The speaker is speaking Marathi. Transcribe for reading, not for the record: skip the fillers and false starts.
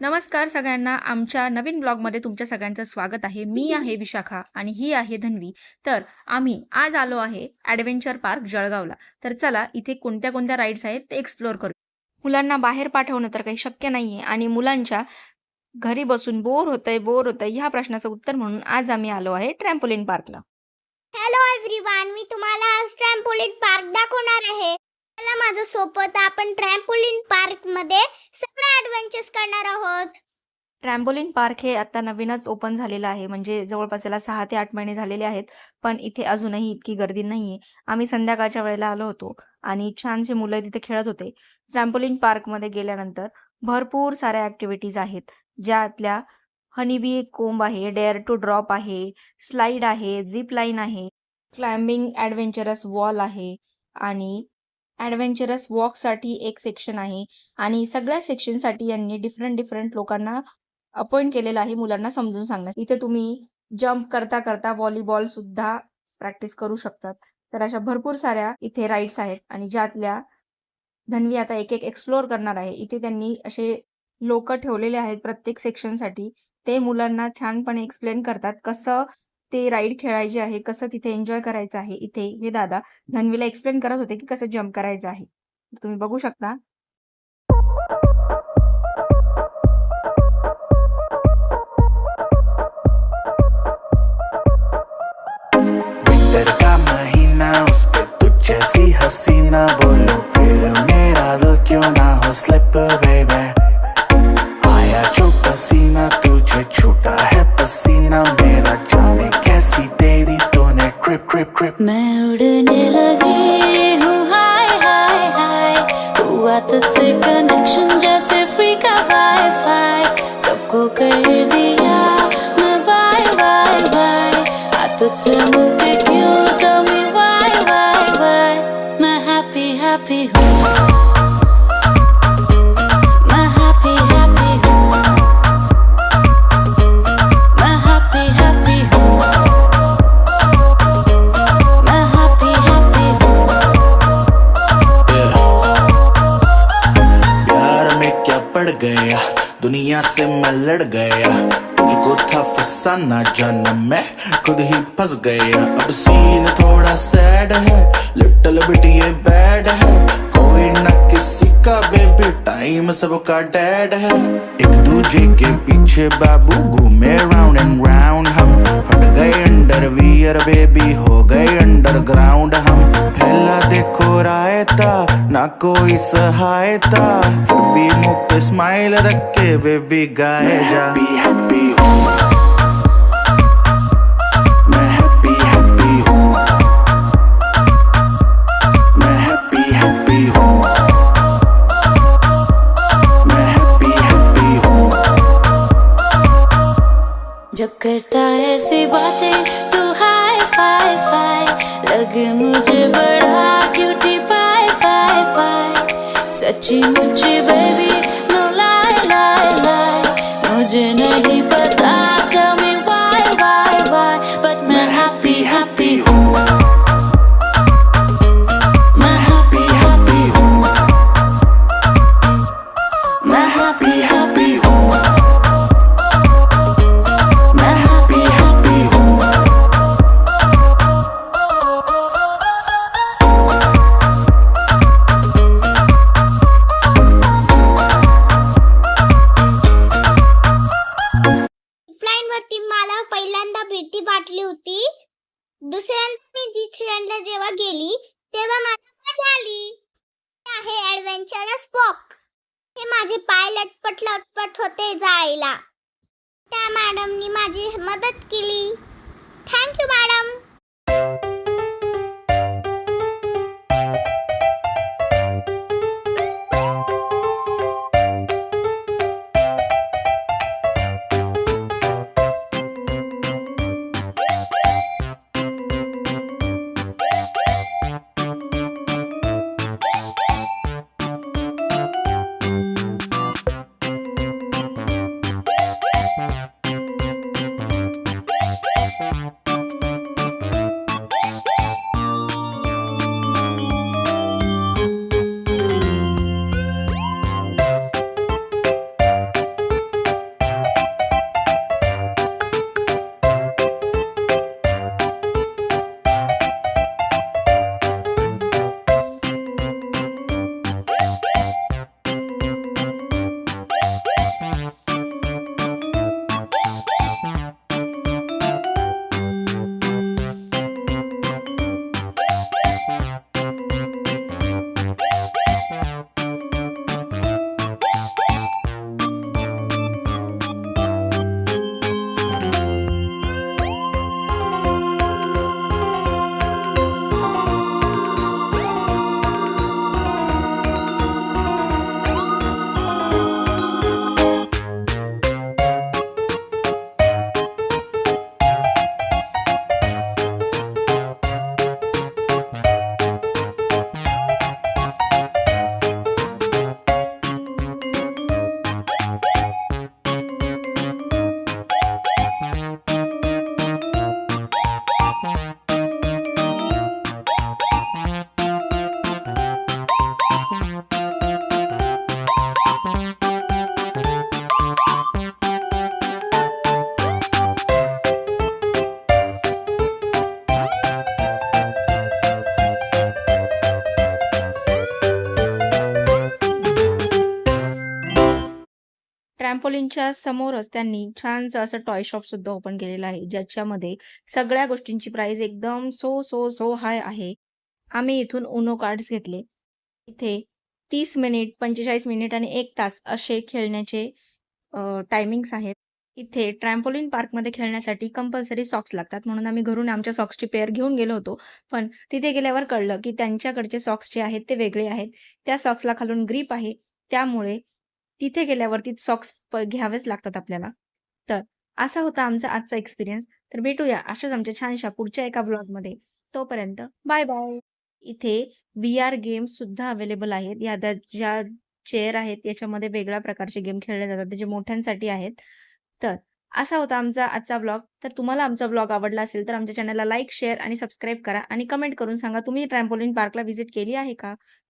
नमस्कार सगळ्यांना. आमच्या नवीन ब्लॉगमध्ये तुमच्या सगळ्यांचं स्वागत आहे. मी आहे विशाखा आणि ही आहे धन्वी. तर आम्ही आज आलो आहे ॲडव्हेंचर पार्क जळगावला. तर चला इथे कोणत्या-कोणत्या राईड्स आहेत ते एक्सप्लोअर करू. मुलांना बाहेर पाठवणं तर काही शक्य नाहीये आणि मुलांच्या घरी बसून बोर होतंय ह्या प्रश्नाचं उत्तर म्हणून आज आम्ही आलो आहे ट्रॅम्पोलिन पार्कला. हॅलो एव्हरीवन, मी तुम्हाला आज ट्रॅम्पोलिन पार्क दाखवणार आहे. चला माझ्या सोबत आपण ट्रॅम्पोलिन पार्क मध्ये सगळे ॲडव्हेंचर्स करणार आहोत. ट्रॅम्पोलिन पार्क हे आता नवीनच ओपन झालेलं आहे. म्हणजे जवळपास याला 6 ते 8 महिने झालेले आहेत. पण इथे अजूनही इतकी गर्दी नाहीये. आम्ही संध्याकाळच्या वेळेला आलो होतो आणि छानसे मुलं तिथे खेळत होते. ट्रॅम्पोलिन पार्कमध्ये गेल्यानंतर भरपूर साऱ्या ॲक्टिव्हिटीज आहेत. ज्यातल्या हनीबी कोंब आहे, डेअर टू ड्रॉप आहे, स्लाईड आहे, झिप लाईन आहे, क्लाइम्बिंग ॲडव्हेंचरस वॉल आहे आणि ॲडव्हेंचरस वॉकसाठी एक सेक्शन आहे आणि सगळ्या सेक्शनसाठी यांनी डिफरंट लोकांना अपॉइंट केलेलं आहे मुलांना समजून सांगण्यास. इथे तुम्ही जंप करता व्हॉलीबॉल सुद्धा प्रॅक्टिस करू शकतात. तर अशा भरपूर साऱ्या इथे राईड्स आहेत आणि ज्यातल्या धन्वी आता एक एक्सप्लोअर करणार आहे. इथे त्यांनी असे लोक ठेवलेले आहेत प्रत्येक सेक्शनसाठी. ते मुलांना छानपणे एक्सप्लेन करतात कसं ते राईड खेळायची आहे, कसं तिथे एन्जॉय करायचं आहे. इथे हे दादा धन्वीला एक्सप्लेन करत होते की कसं जंप करायचं आहे. तुम्ही बघू शकता. विंटर का महीना, उस पे तुझ जैसी हसीना, बोलो फिर मेरा दिल क्यों ना हो स्लिप बेबी. आया जो पसीना, तुझे छूटा है पसीना, मेरा जाने कैसी तेरी तूने ट्रिप. मैं उड़ने लगी हूँ हाय हाय हाय, हुआ तुझसे कनेक्शन जैसे फ्री का वाईफाई, सबको कर दिया मैं बाय बाय बाय, तुझसे मिलके क्यों tell me why, मैं happy हूँ, मैं happy हूँ, मैं happy हूँ, मैं happy हूँ. प्यार में क्या पड़ गया, दुनिया से मैं लड़ गया, तुझको था फसाना जाना, मैं खुद ही फंस गया. अब सीन थोड़ा सैड है, लिटिल बिट ये बैड है, कोई ना किसी का बेबी, टाइम सबका डैड है. एक दूजे के पीछे बाबू घूमे राउंड एंड राउंड, हम फट गए अंडरवियर बेबी, हो गए अंडरग्राउंड हम. फैला देखो रायता, ना कोई सहायता, फिर भी मुंह पे स्माइल रख के बेबी गाए जा. हैप्पी हूँ, मैं हैप्पी हूँ, मैं हैप्पी हूँ, मैं हैप्पी हूँ. जब करता ऐसी बातें तू हाय फाय फाय, लगे मुझे बड़ा क्यूटी पाए पाए पाए, सच्ची मुझे बेबी नो लाई, मुझे नहीं पता tell me why, but मैं happy हूँ, मैं happy हूँ, मैं happy हूँ, मैं happy हूँ. लाईन वरती मला पहिल्यांदा भीती वाटली होती. दुसऱ्यांदा मी तिसऱ्यांदा जेव्हा गेली तेव्हा मला मजा आली. हे आहे ॲडव्हेंचरस वॉक. हे माझे पाय लटपट होते जायला. त्या मॅडमनी माझी मदत केली. Thank you madam. ट्रॅम्पोलिनच्या समोरच त्यांनी छानसं असं टॉय शॉपसुद्धा ओपन केलेलं आहे, ज्याच्यामध्ये सगळ्या गोष्टींची प्राईस एकदम सो हाय आहे. आम्ही इथून UNO कार्ड्स घेतले. इथे 30 मिनिट, 45 मिनिट आणि 1 तास असे खेळण्याचे टायमिंग्स आहेत. इथे ट्रॅम्पोलिन पार्कमध्ये खेळण्यासाठी कंपल्सरी सॉक्स लागतात. म्हणून आम्ही घरून आमच्या सॉक्सची पेअर घेऊन गेलो होतो. पण तिथे गेल्यावर कळलं, की त्यांच्याकडचे सॉक्स जे आहेत ते वेगळे आहेत. त्या सॉक्सला खालून ग्रिप आहे. त्यामुळे तिथे गेल्यावरती सॉक्स घ्यावेच लागतात आपल्याला. तर असा होता आमचा आजचा एक्सपिरियन्स. तर भेटूया अशाच आमच्या छानशा पुढच्या एका व्लॉगमध्ये. तोपर्यंत बाय बाय. इथे VR गेम्ससुद्धा अवेलेबल आहेत. ज्या चेअर आहेत याच्यामध्ये वेगळ्या प्रकारचे गेम खेळले जातात. ते जे मोठ्यांसाठी आहेत. तर असा होता आमचा आजचा व्लॉग. तर तुम्हाला आमचा व्लॉग आवडला असेल तर आमच्या चॅनलला लाईक, शेअर आणि सबस्क्राईब करा आणि कमेंट करून सांगा तुम्ही ट्रॅम्पोलिन पार्कला व्हिजिट केली आहे का?